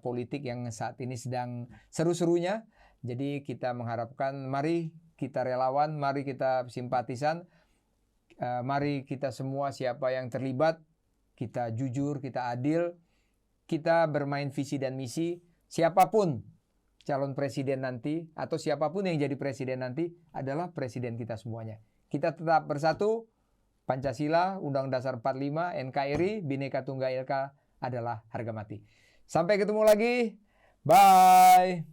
politik yang saat ini sedang seru-serunya. Jadi kita mengharapkan, mari kita relawan, mari kita simpatisan, mari kita semua siapa yang terlibat, kita jujur, kita adil, kita bermain visi dan misi. Siapapun calon presiden nanti atau siapapun yang jadi presiden nanti adalah presiden kita semuanya. Kita tetap bersatu. Pancasila, Undang Dasar 45, NKRI, Bhinneka Tunggal Ika adalah harga mati. Sampai ketemu lagi. Bye.